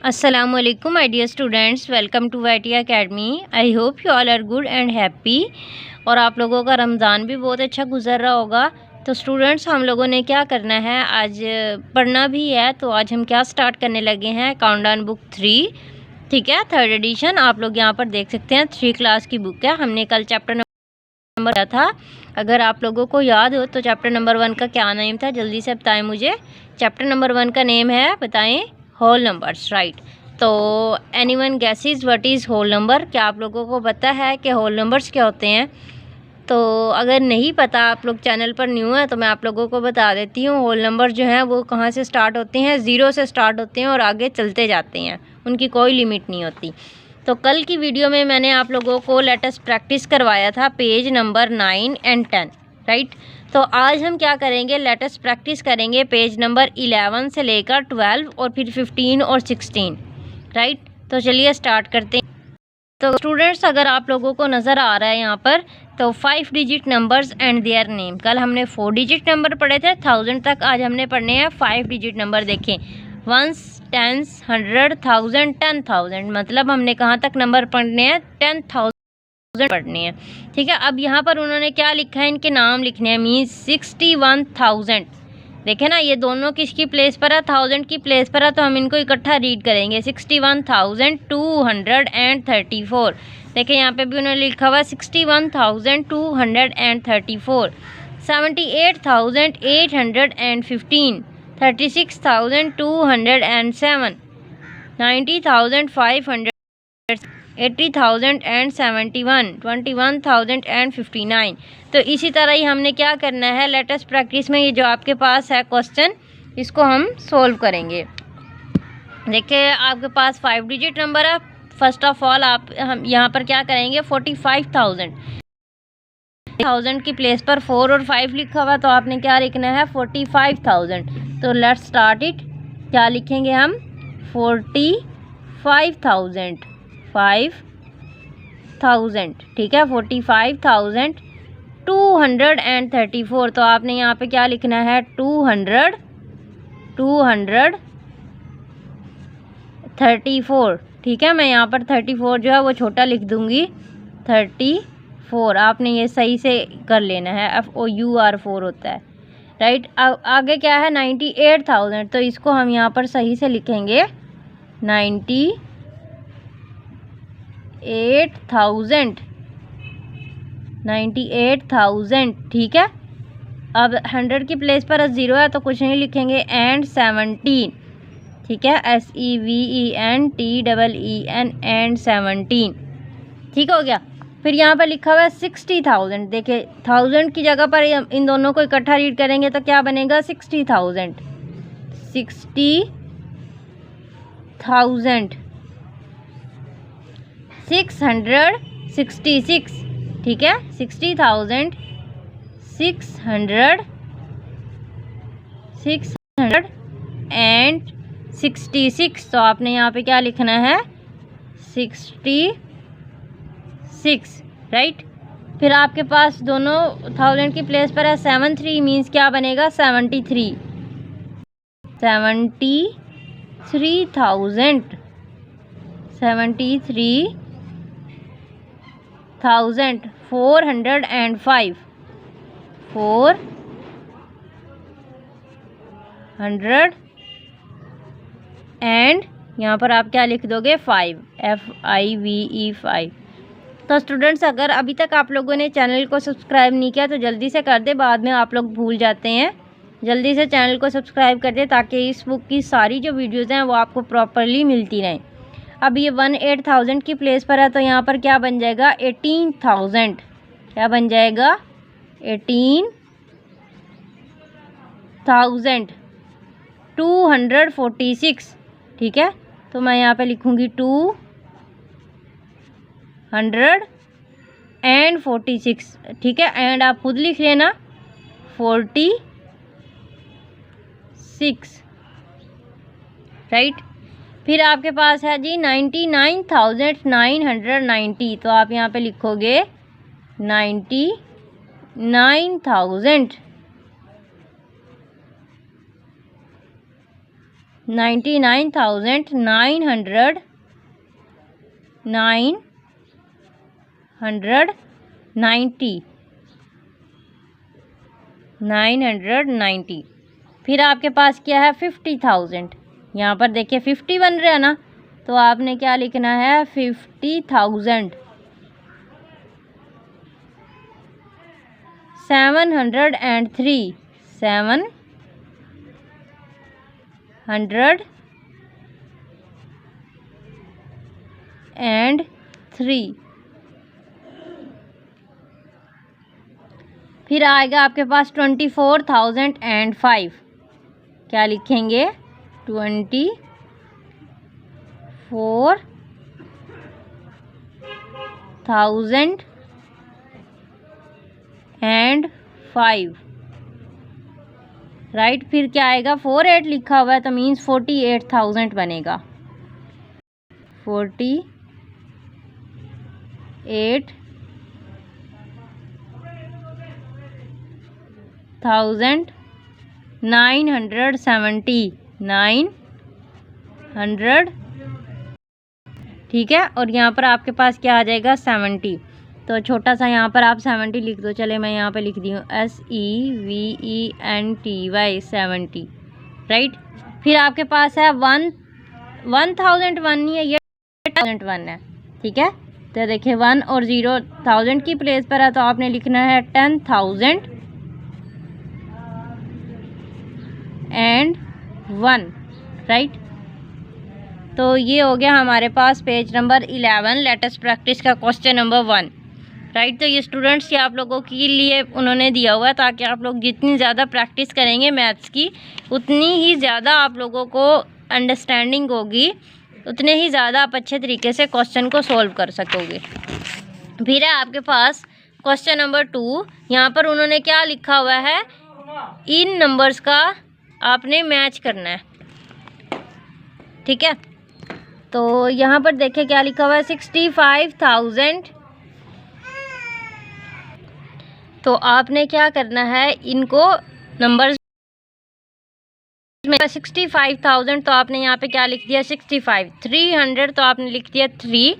Assalamualaikum my dear students, welcome to YT Academy. I hope you all are good and happy। और आप लोगों का रमज़ान भी बहुत अच्छा गुजर रहा होगा। तो स्टूडेंट्स, हम लोगों ने क्या करना है, आज पढ़ना भी है। तो आज हम क्या स्टार्ट करने लगे हैं, काउंटडाउन बुक 3, ठीक है, 3rd एडिशन। आप लोग यहाँ पर देख सकते हैं 3 क्लास की बुक है। हमने कल चैप्टर नंबर क्या था, अगर आप लोगों को याद हो तो चैप्टर नंबर 1 का क्या नेम था, जल्दी से बताएं मुझे। चैप्टर नंबर 1 का नेम है, बताएं, होल नंबर्स, राइट। तो anyone guesses what is whole number? क्या आप लोगों को पता है कि होल नंबर्स क्या होते हैं? तो अगर नहीं पता, आप लोग चैनल पर न्यू है, तो मैं आप लोगों को बता देती हूँ। होल नंबर जो हैं वो कहाँ से स्टार्ट होते हैं, 0 से स्टार्ट होते हैं और आगे चलते जाते हैं, उनकी कोई लिमिट नहीं होती। तो कल की वीडियो में मैंने आप लोगों को लेटेस्ट प्रैक्टिस करवाया था पेज नंबर 9 एंड 10, राइट। तो आज हम क्या करेंगे, लेटेस्ट प्रैक्टिस करेंगे पेज नंबर 11 से लेकर 12 और फिर 15 और 16, राइट। तो चलिए स्टार्ट करते हैं। तो स्टूडेंट्स, अगर आप लोगों को नज़र आ रहा है यहाँ पर, तो 5 digit numbers and their name. कल हमने 4 डिजिट नंबर पढ़े थे 1000 तक, आज हमने पढ़ने हैं 5 डिजिट नंबर। देखें, 1s, 10s, 100, 1000, 10,000, मतलब हमने कहाँ तक नंबर पढ़ने हैं, 10,000 पढ़ने हैं, ठीक है। अब यहाँ पर उन्होंने क्या लिखा है, इनके नाम लिखने हैं, मीन्स 61,000। देखें ना, ये दोनों किसकी प्लेस पर है, 1000 की प्लेस पर है, तो हम इनको इकट्ठा रीड करेंगे, 61,234। देखें यहाँ पे भी उन्होंने लिखा हुआ 61,234, 78,815, 36,207, 90,500, 80,071, 21,059। तो इसी तरह ही हमने क्या करना है, लेटेस्ट प्रैक्टिस में ये जो आपके पास है क्वेश्चन, इसको हम सोल्व करेंगे। देखिए, आपके पास 5 डिजिट नंबर है। फर्स्ट ऑफ ऑल हम यहाँ पर क्या करेंगे, 45,000 की प्लेस पर 4 और 5 लिखा हुआ, तो आपने क्या लिखना है, 45,000। तो लेट्स स्टार्ट इट। क्या लिखेंगे हम, 45,000, 5,000, ठीक है, 45,234। तो आपने यहाँ पे क्या लिखना है, 234, ठीक है। मैं यहाँ पर 34 जो है वो छोटा लिख दूँगी, 34। आपने ये सही से कर लेना है, FOUR होता है, राइट। अब आगे क्या है, 98,000, तो इसको हम यहाँ पर सही से लिखेंगे 98,000, ठीक है। अब 100 की प्लेस पर 0 है, तो कुछ नहीं लिखेंगे, एंड 17, ठीक है, SEVENTEEN, एंड 17, ठीक हो गया। फिर यहाँ पर लिखा हुआ है 60,000। देखिए, 1000 की जगह पर इन दोनों को इकट्ठा रीड करेंगे तो क्या बनेगा, 60,000, 60,000, 666, ठीक है, 60,000, 600 एंड 66। तो आपने यहाँ पे क्या लिखना है, 66, राइट। फिर आपके पास दोनों 1000 की प्लेस पर है 73, मीन्स क्या बनेगा, 73, 73,000, 73,405, 400 एंड यहाँ पर आप क्या लिख दोगे, 5, FIVE 5। तो स्टूडेंट्स, अगर अभी तक आप लोगों ने चैनल को सब्सक्राइब नहीं किया तो जल्दी से कर दे, बाद में आप लोग भूल जाते हैं। जल्दी से चैनल को सब्सक्राइब कर दे ताकि इस बुक की सारी जो वीडियोज़ हैं वो आपको प्रॉपरली मिलती रहें। अब ये 18,000 की प्लेस पर है, तो यहाँ पर क्या बन जाएगा, 18,000, क्या बन जाएगा, 18,246, ठीक है। तो मैं यहाँ पे लिखूँगी 246, ठीक है, एंड आप खुद लिख लेना 46, राइट। फिर आपके पास है जी 99,990, तो आप यहाँ पे लिखोगे 99,000, 99,990 990। फिर आपके पास क्या है 50,000। यहाँ पर देखिए 50 बन रहा है ना, तो आपने क्या लिखना है 50,000। 703 703। फिर आएगा आपके पास 24,005। क्या लिखेंगे 24,005, राइट। फिर क्या आएगा 48 लिखा हुआ है तो मीन्स 48,000 बनेगा। 48,970। ठीक है, और यहाँ पर आपके पास क्या आ जाएगा 70। तो छोटा सा यहाँ पर आप 70 लिख दो। चले मैं यहाँ पे लिख दी हूँ SEVENTY 70, राइट। फिर आपके पास है 1001 नहीं है, ये 1001 है, ठीक है। तो देखिए 1 और 0 1000 की प्लेस पर है, तो आपने लिखना है 10,001, राइट। तो ये हो गया हमारे पास पेज नंबर 11 लेटेस्ट प्रैक्टिस का क्वेश्चन नंबर 1, राइट। तो ये स्टूडेंट्स की आप लोगों के लिए उन्होंने दिया हुआ है, ताकि आप लोग जितनी ज़्यादा प्रैक्टिस करेंगे मैथ्स की, उतनी ही ज़्यादा आप लोगों को अंडरस्टैंडिंग होगी, उतने ही ज़्यादा आप अच्छे तरीके से क्वेश्चन को सॉल्व कर सकोगे। फिर है आपके पास क्वेश्चन नंबर 2। यहाँ पर उन्होंने क्या लिखा हुआ है, इन नंबर्स का आपने मैच करना है, ठीक है। तो यहाँ पर देखिए क्या लिखा हुआ है 65,000। तो आपने क्या करना है, इनको नंबर्स में 65,000 तो आपने यहाँ पे क्या लिख दिया 65। 300 तो आपने लिख दिया 3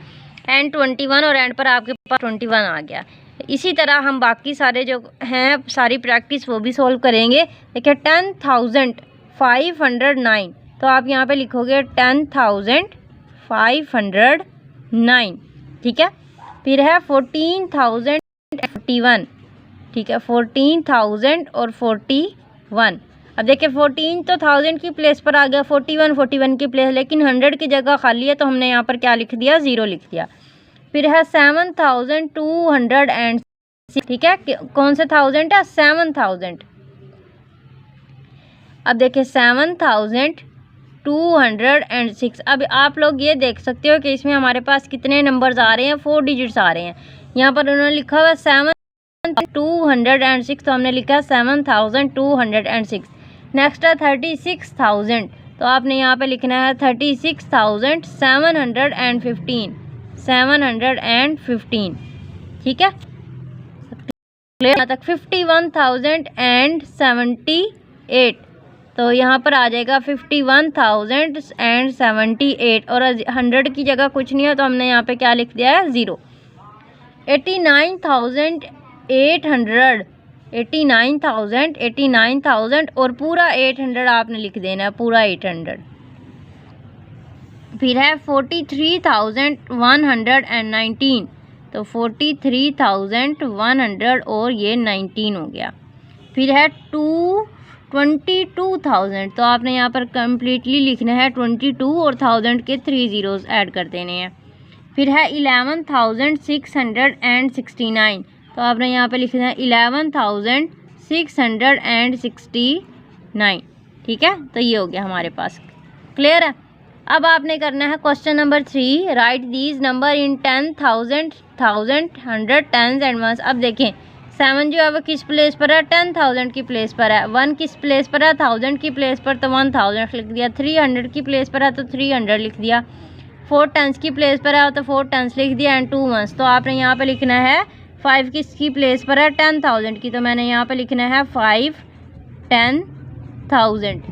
एंड 21 और एंड पर आपके पास 21 आ गया। इसी तरह हम बाकी सारे जो हैं सारी प्रैक्टिस वो भी सॉल्व करेंगे। देखिए 10,509 तो आप यहाँ पे लिखोगे 10,509, ठीक है। फिर है 14,041, ठीक है, 14,000 और 41। अब देखिए 14 तो 1000 की प्लेस पर आ गया, 41 की प्लेस, लेकिन 100 की जगह खाली है तो हमने यहाँ पर क्या लिख दिया 0 लिख दिया। फिर है 7,206, ठीक है, कौन से 1000 है 7,000। अब देखिए 7,206। अब आप लोग ये देख सकते हो कि इसमें हमारे पास कितने नंबर्स आ रहे हैं, 4 डिजिट्स आ रहे हैं। यहाँ पर उन्होंने लिखा हुआ 7,206 तो हमने लिखा 7,206। नेक्स्ट है 36,000 तो आपने यहाँ पे लिखना है 36,715 715, ठीक है। यहाँ तक 51,078 तो यहाँ पर आ जाएगा 51,078 और 100 की जगह कुछ नहीं है तो हमने यहाँ पे क्या लिख दिया है 0। 89,000 और पूरा 800 आपने लिख देना है, पूरा 800। फिर है 43,119 तो 43,100 और ये 19 हो गया। फिर है 22,000 तो आपने यहाँ पर कम्प्लीटली लिखना है 22 और 1000 के 3 ज़ीरोज़ ऐड कर देने हैं। फिर है 11,669 तो आपने यहाँ पे लिखना है 11,669, ठीक है। तो ये हो गया हमारे पास, क्लियर है। अब आपने करना है question number 3, write these number in 10,000 100 10s and ones. अब देखें 7 जो है वो किस प्लेस पर है 10,000 की प्लेस पर है, 1 किस प्लेस पर है 1000 की प्लेस पर तो 1000 लिख दिया, 300 की प्लेस पर है तो 300 लिख दिया, 4 10s की प्लेस पर है तो 4 10s लिख दिया एंड 2 1s। तो आपने यहाँ पे लिखना है 5 किसकी प्लेस पर है 10,000 की, तो मैंने यहाँ पे लिखना है 5 10,000,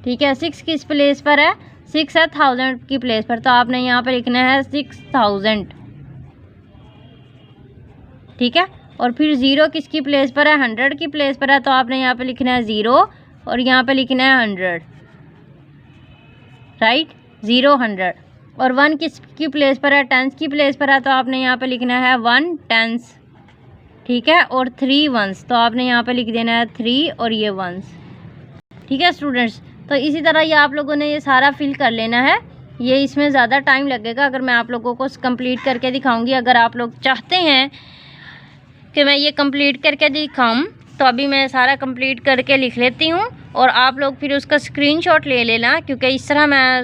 ठीक है। 6 किस प्लेस पर है? 6 है 1000 की प्लेस पर, तो आपने यहाँ पर लिखना है 6000। ठीक है। और फिर 0 किसकी प्लेस पर है? 100 की प्लेस पर है, तो आपने यहाँ पे लिखना है 0 और यहाँ पे लिखना है 100, राइट। 0 100। और 1 किसकी प्लेस पर है? 10 की प्लेस पर है, तो आपने यहाँ पे लिखना है 1 10। ठीक है। और 3 1s, तो आपने यहाँ पे लिख देना है 3 और ये 1s। ठीक है स्टूडेंट्स, तो इसी तरह ये आप लोगों ने ये सारा फिल कर लेना है। ये इसमें ज़्यादा टाइम लगेगा अगर मैं आप लोगों को कंप्लीट करके दिखाऊंगी। अगर आप लोग चाहते हैं कि मैं ये कंप्लीट करके दिखाऊं तो अभी मैं सारा कंप्लीट करके लिख लेती हूँ और आप लोग फिर उसका स्क्रीनशॉट ले लेना, क्योंकि इस तरह मैं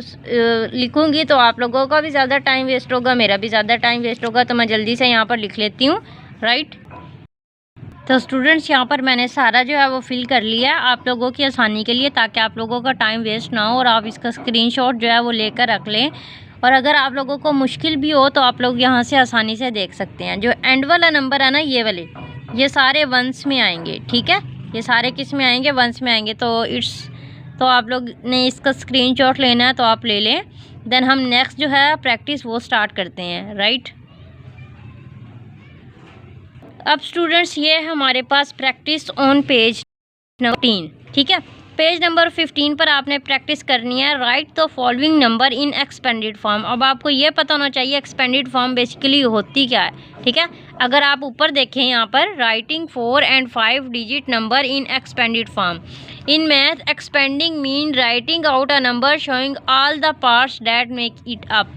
लिखूँगी तो आप लोगों का भी ज़्यादा टाइम वेस्ट होगा, मेरा भी ज़्यादा टाइम वेस्ट होगा। तो मैं जल्दी से यहाँ पर लिख लेती हूँ, राइट। तो स्टूडेंट्स यहाँ पर मैंने सारा जो है वो फिल कर लिया है आप लोगों की आसानी के लिए, ताकि आप लोगों का टाइम वेस्ट ना हो और आप इसका स्क्रीनशॉट जो है वो लेकर रख लें। और अगर आप लोगों को मुश्किल भी हो तो आप लोग यहाँ से आसानी से देख सकते हैं। जो एंड वाला नंबर है ना, ये वाले, ये सारे वंस में आएंगे। ठीक है, ये सारे किस में आएंगे? वंस में आएंगे। तो आप लोग ने इसका स्क्रीनशॉट लेना है तो आप ले लें। देन हम नेक्स्ट जो है प्रैक्टिस वो स्टार्ट करते हैं, राइट। अब स्टूडेंट्स ये हमारे पास प्रैक्टिस ऑन पेज नंबर 15। ठीक है, पेज नंबर 15 पर आपने प्रैक्टिस करनी है। Right the following number in expanded form. अब आपको ये पता होना चाहिए एक्सपेंडेड फॉर्म बेसिकली होती क्या है। ठीक है, अगर आप ऊपर देखें यहाँ पर, writing 4 and 5 digit number in expanded form. In math expanding mean writing out a number showing all the parts that make it up.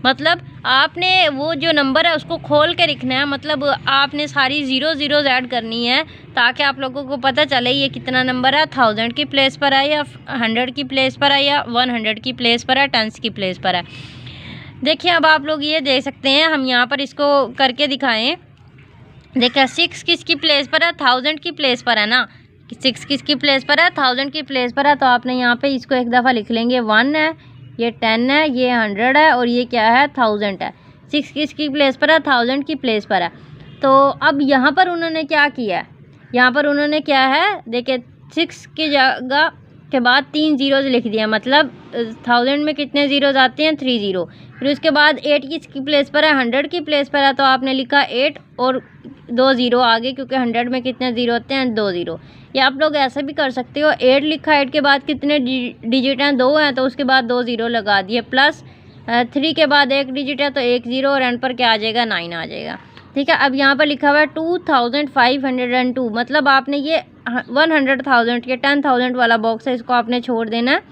मतलब आपने वो जो नंबर है उसको खोल के लिखना है, मतलब आपने सारी ज़ीरोज़ ऐड करनी है ताकि आप लोगों को पता चले ये कितना नंबर है, 1000 की प्लेस पर है या 100 की प्लेस पर है या 100 की प्लेस पर है, 10 की प्लेस पर है। देखिए अब आप लोग ये देख सकते हैं, हम यहाँ पर इसको करके दिखाएं। देखिए 6 किसकी प्लेस पर है? 1000 की प्लेस पर है ना। 6 किसकी प्लेस पर है? 1000 की प्लेस पर है, तो आपने यहाँ पे इसको एक दफ़ा लिख लेंगे। 1 है, ये 10 है, ये 100 है और ये क्या है? 1000 है। 6 किसकी प्लेस पर है? 1000 की प्लेस पर है। तो अब यहाँ पर उन्होंने क्या किया है? यहाँ पर उन्होंने क्या है, देखिए 6 की जगह के बाद 3 ज़ीरोज़ लिख दिया, मतलब 1000 में कितने ज़ीरोज़ आते हैं? 3 ज़ीरो। फिर उसके बाद 8 किसकी प्लेस पर है? 100 की प्लेस पर है, तो आपने लिखा 8 और 2 ज़ीरो आगे, क्योंकि 100 में कितने ज़ीरो होते हैं? 2 ज़ीरो। या आप लोग ऐसे भी कर सकते हो, 8 लिखा, 8 के बाद कितने डिजिट हैं? 2 हैं, तो उसके बाद 2 ज़ीरो लगा दिए, प्लस 3 के बाद 1 डिजिट है तो 1 ज़ीरो और एंड पर क्या आ जाएगा? 9 आ जाएगा। ठीक है, अब यहाँ पर लिखा हुआ है 2502, मतलब आपने ये 100,000 के 10,000 वाला बॉक्स है, इसको आपने छोड़ देना है।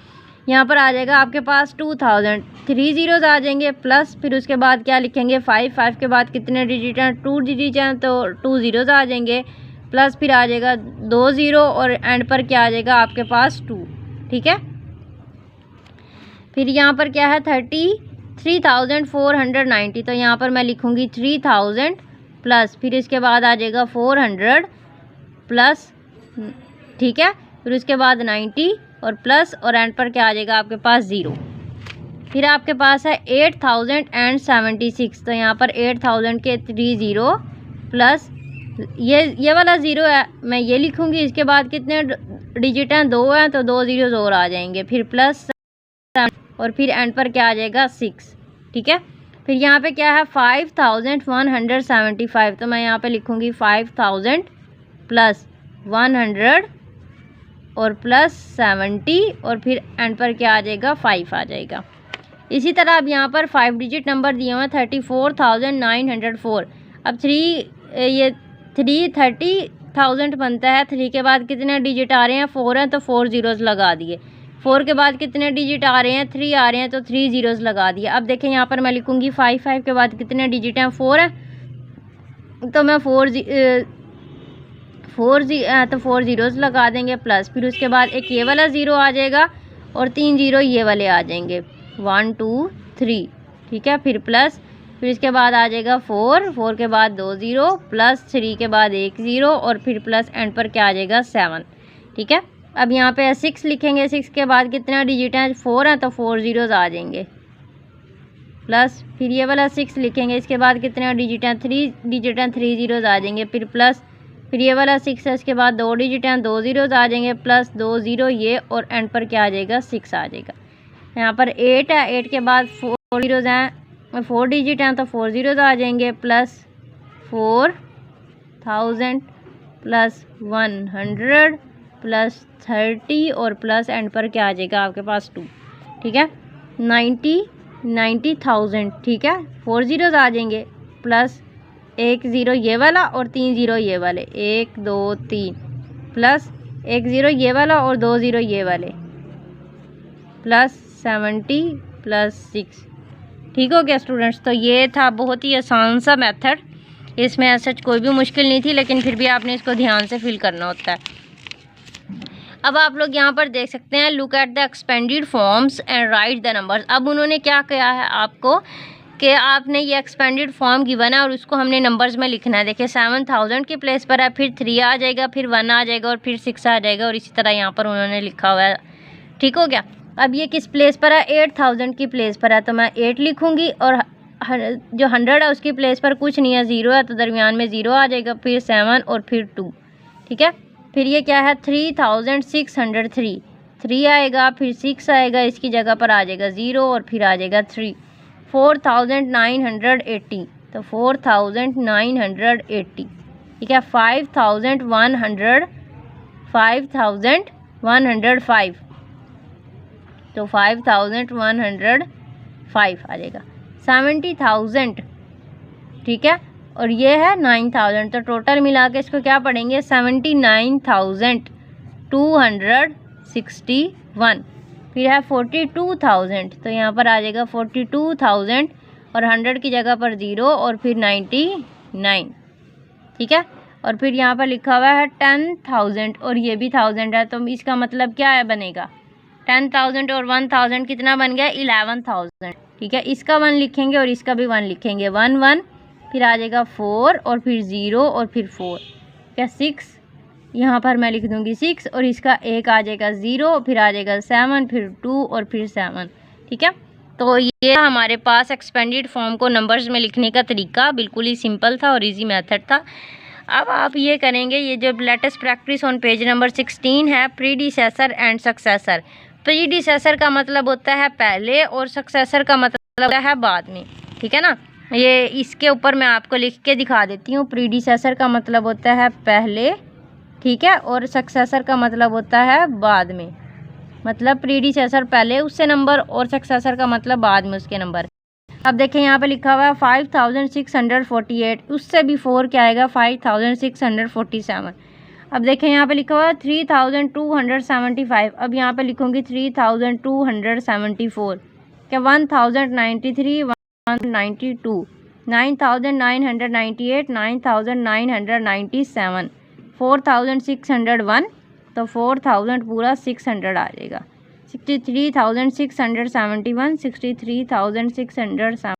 यहाँ पर आ जाएगा आपके पास 2000, 3 ज़ीरोज़ आ जाएंगे, प्लस फिर उसके बाद क्या लिखेंगे? 5 के बाद कितने डिजिट हैं? 2 डिजिट हैं, तो 2 ज़ीरोज़ आ जाएंगे, प्लस फिर आ जाएगा 2 ज़ीरो और एंड पर क्या आ जाएगा आपके पास? 2। ठीक है, फिर यहाँ पर क्या है? 33,490, तो यहाँ पर मैं लिखूँगी 3000 प्लस फिर इसके बाद आ जाएगा 400 प्लस, ठीक है, फिर उसके बाद 90 और प्लस और एंड पर क्या आ जाएगा आपके पास? 0। फिर आपके पास है 8076, तो यहाँ पर 8000 के 3 ज़ीरो प्लस ये वाला 0 है, मैं ये लिखूँगी। इसके बाद कितने डिजिट हैं? 2 हैं, तो 2 ज़ीरोज़ और आ जाएंगे, फिर प्लस और फिर एंड पर क्या आ जाएगा? 6। ठीक है, फिर यहाँ पे क्या है? 5175, तो मैं यहाँ पे लिखूँगी 5000 प्लस 100 और प्लस 70 और फिर एंड पर क्या आ जाएगा? 5 आ जाएगा। इसी तरह अब यहाँ पर 5 डिजिट नंबर दिए हुए हैं, 34,904। अब 30,000 बनता है, 3 के बाद कितने डिजिट आ रहे हैं? 4 हैं, तो 4 ज़ीरोज़ लगा दिए। 4 के बाद कितने डिजिट आ रहे हैं? 3 आ रहे हैं, तो 3 ज़ीरोज़ लगा दिए। अब देखें यहाँ पर मैं लिखूँगी 5 के बाद कितने डिजिट हैं? 4 हैं, तो मैं 4 ज़ीरोज़ लगा देंगे, प्लस फिर उसके बाद एक ये वाला 0 आ जाएगा और 3 ज़ीरो ये वाले आ जाएंगे, 1 2 3। ठीक है, फिर प्लस फिर इसके बाद आ जाएगा 4 के बाद 2 ज़ीरो प्लस 3 के बाद 1 ज़ीरो और फिर प्लस एंड पर क्या आ जाएगा? 7। ठीक है, अब यहाँ पे 6 लिखेंगे, 6 के बाद कितना डिजिट हैं? 4 हैं, तो 4 ज़ीरोज़ आ जाएंगे, प्लस फिर ये वाला 6 लिखेंगे, इसके बाद कितने डिजिट हैं? 3 डिजिट हैं, 3 ज़ीरोज़ आ जाएंगे, फिर प्लस फिर ये वाला 6 है, इसके बाद 2 डिजिट हैं, 2 ज़ीरोज़ आ जाएंगे, प्लस 2 ज़ीरो ये, और एंड पर क्या आ जाएगा 6 आ जाएगा। यहाँ पर 8 है, 8 के बाद 4 ज़ीरोज़ हैं, 4 डिजिट हैं तो 4 ज़ीरोज़ आ जाएंगे, प्लस 4000 प्लस 100 प्लस 30 और प्लस एंड पर क्या आ जाएगा आपके पास 2। ठीक है, 90,000। ठीक है, 4 ज़ीरोज़ आ जाएंगे, प्लस 1 ज़ीरो ये वाला और 3 ज़ीरो ये वाले, 1 2 3, प्लस 1 ज़ीरो ये वाला और 2 ज़ीरो ये वाले, प्लस 70 प्लस 6। ठीक हो गया स्टूडेंट्स। तो ये था बहुत ही आसान सा मेथड, इसमें ऐसा कोई भी मुश्किल नहीं थी, लेकिन फिर भी आपने इसको ध्यान से फिल करना होता है। अब आप लोग यहाँ पर देख सकते हैं, look at the expanded forms and right the numbers. अब उन्होंने क्या किया है आपको कि आपने ये एक्सपेंडेड फॉर्म गिवन है और उसको हमने नंबर्स में लिखना है। देखिए 7000 के प्लेस पर है, फिर 3 आ जाएगा, फिर 1 आ जाएगा और फिर 6 आ जाएगा, और इसी तरह यहाँ पर उन्होंने लिखा हुआ है। ठीक हो गया। अब ये किस प्लेस पर है, 8000 की प्लेस पर है, तो मैं 8 लिखूँगी, और जो 100 है उसकी प्लेस पर कुछ नहीं है, 0 है, तो दरमियान में 0 आ जाएगा, फिर 7 और फिर 2। ठीक है, फिर ये क्या है 3603, 3 आएगा, फिर 6 आएगा, इसकी जगह पर आ जाएगा 0 और फिर आ जाएगा 3। 4980, तो 4980। ठीक है, 5105, तो 5105 आ जाएगा। 70,000, ठीक है, और ये है 9000, तो टोटल मिला के इसको क्या पढ़ेंगे 79,261। फिर है 42,000, तो यहाँ पर आ जाएगा 42,000 और 100 की जगह पर 0 और फिर 99। ठीक है, और फिर यहाँ पर लिखा हुआ है 10,000 और ये भी 1000 है, तो इसका मतलब क्या है बनेगा 10,000 और 1000 कितना बन गया 11,000। ठीक है, इसका 1 लिखेंगे और इसका भी 1 लिखेंगे, 1 1, फिर आ जाएगा 4 और फिर 0 और फिर 4। क्या 6, यहाँ पर मैं लिख दूँगी 6 और इसका 1 आ जाएगा 0, फिर आ जाएगा 7, फिर 2 और फिर 7। ठीक है, तो ये हमारे पास एक्सपेंडेड फॉर्म को नंबर्स में लिखने का तरीका बिल्कुल ही सिंपल था और इजी मेथड था। अब आप ये करेंगे, ये जो latest practice on page number 16 है, प्रीडिसेसर एंड सक्सेसर। प्रीडिसेसर का मतलब होता है पहले और सक्सेसर का मतलब है बाद में। ठीक है ना, ये इसके ऊपर मैं आपको लिख के दिखा देती हूँ। प्रीडिसेसर का मतलब होता है पहले, ठीक है, और सक्सेसर का मतलब होता है बाद में। मतलब प्रीडिसेसर पहले उससे नंबर और सक्सेसर का मतलब बाद में उसके नंबर। अब देखें यहाँ पे लिखा हुआ है 5648, उससे बिफोर क्या आएगा 5647। अब देखें यहाँ पे लिखा हुआ है 3275, अब यहाँ पे लिखूँगी 3274। क्या 1093, 192, 9998, 9997, 4601, तो 4000 पूरा 600 आ जाएगा। 63,671, 63,670।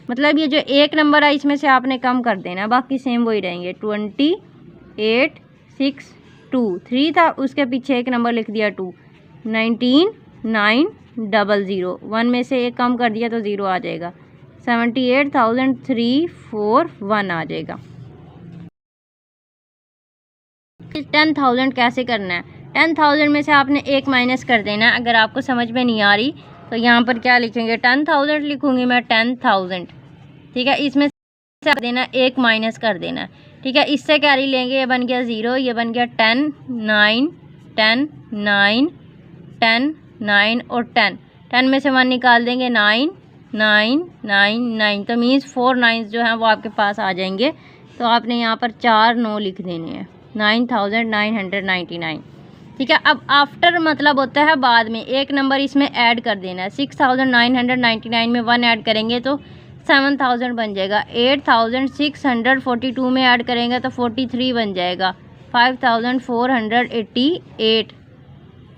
मतलब ये जो एक नंबर है इसमें से आपने कम कर देना, बाकी सेम वही रहेंगे। 2862, 3 था, उसके पीछे एक नंबर लिख दिया 2। 19900, 1 में से एक कम कर दिया तो 0 आ जाएगा। 78,341 आ जाएगा। 10,000 कैसे करना है, 10,000 में से आपने एक माइनस कर देना है। अगर आपको समझ में नहीं आ रही तो यहाँ पर क्या लिखेंगे 10,000 लिखूँगी मैं 10,000। ठीक है, इसमें से देना एक माइनस कर देना। ठीक है, इससे कैरी लेंगे, ये बन गया 0, ये बन गया 10 9 10 9 10 9 और 10 10 में से 1 निकाल देंगे 9 9 9 9, तो मीन्स 4 9 जो हैं वो आपके पास आ जाएंगे। तो आपने यहाँ पर 4 9 लिख देने हैं, 9,999। ठीक है, अब आफ्टर मतलब होता है बाद में, एक नंबर इसमें ऐड कर देना है। 6,999 में 1 ऐड करेंगे तो 7,000 बन जाएगा। 8,642 में ऐड करेंगे तो 43 बन जाएगा। 5,488।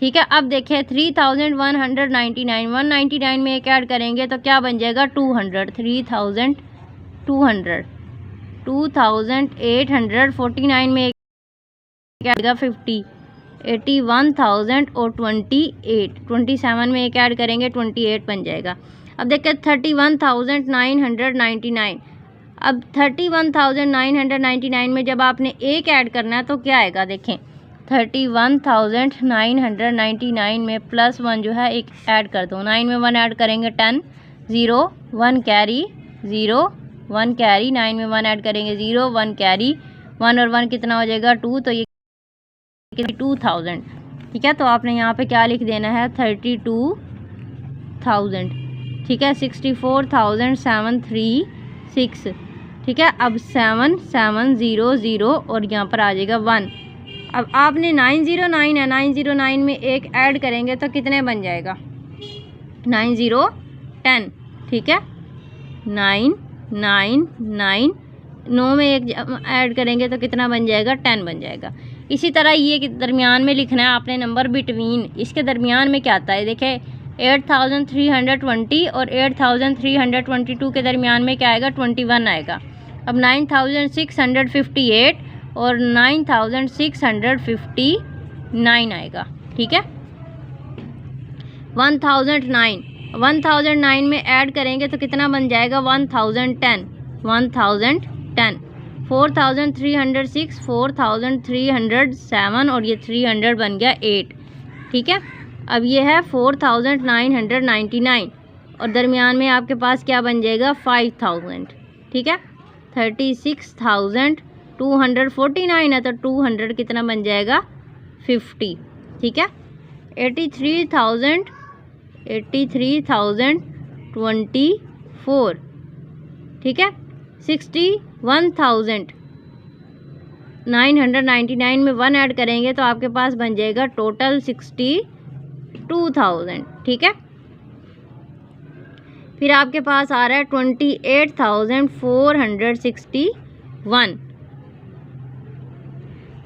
ठीक है, अब देखिए 3,199, 199 में एक ऐड करेंगे तो क्या बन जाएगा 200, 3,200। 2,849 में एक ऐड करेगा 50, 81,000 और 28, 27 में एक ऐड करेंगे 28 बन जाएगा। अब देखिए 31,999, अब 31,999 में जब आपने एक ऐड करना है तो क्या आएगा, देखें 31,999 में +1 जो है एक ऐड कर दो, 9 में 1 ऐड करेंगे 10, 0 1 कैरी 0 1 कैरी, 9 में 1 ऐड करेंगे 0 1 कैरी, 1 और 1 कितना हो जाएगा 2, तो ये 2,000। ठीक है, तो आपने यहाँ पे क्या लिख देना है 32,000। ठीक है, 64,736। ठीक है, अब 7700 और यहाँ पर आ जाएगा 1। अब आपने 909 है, 909 में एक ऐड करेंगे तो कितने बन जाएगा 9010। ठीक है, 999 9 में एक ऐड करेंगे तो कितना बन जाएगा 10 बन जाएगा। इसी तरह ये दरमियान में लिखना है आपने नंबर बिटवीन, इसके दरमियान में क्या आता है, देखें 8320 और 8322 के दरमियान में क्या आएगा 21 आएगा। अब 9658 और 9659 आएगा। ठीक है, 1009 में ऐड करेंगे तो कितना बन जाएगा 1010 4306 4307 और ये 300 बन गया 8। ठीक है, अब ये है 4999 और दरमियान में आपके पास क्या बन जाएगा 5000। ठीक है, 36,249 है तो 200 कितना बन जाएगा 50। ठीक है, 83,024। ठीक है, 61,999 में 1 ऐड करेंगे तो आपके पास बन जाएगा टोटल 62,000। ठीक है, फिर आपके पास आ रहा है 28,461।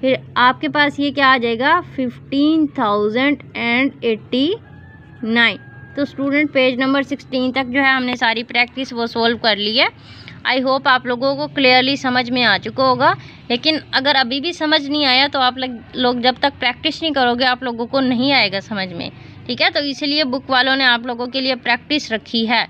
फिर आपके पास ये क्या आ जाएगा 15,089। तो स्टूडेंट पेज नंबर 16 तक जो है हमने सारी प्रैक्टिस वो सोल्व कर ली है। आई होप आप लोगों को क्लियरली समझ में आ चुका होगा, लेकिन अगर अभी भी समझ नहीं आया तो आप लोग जब तक प्रैक्टिस नहीं करोगे आप लोगों को नहीं आएगा समझ में। ठीक है, तो इसीलिए बुक वालों ने आप लोगों के लिए प्रैक्टिस रखी है।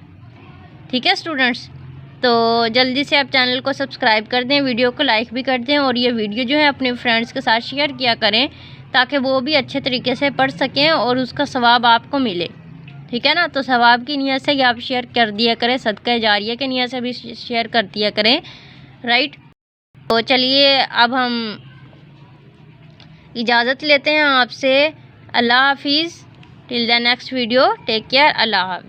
ठीक है स्टूडेंट्स, तो जल्दी से आप चैनल को सब्सक्राइब कर दें, वीडियो को लाइक भी कर दें और ये वीडियो जो है अपने फ्रेंड्स के साथ शेयर किया करें ताकि वो भी अच्छे तरीके से पढ़ सकें और उसका सवाब आपको मिले। ठीक है ना, तो सवाब की नीयत से ही आप शेयर कर दिया करें, सदका जारिया की नीयत से भी शेयर कर दिया करें। राइट, तो चलिए अब हम इजाज़त लेते हैं आपसे। अल्लाह हाफिज़, till the next video, take care, अल्लाह हाफिज़।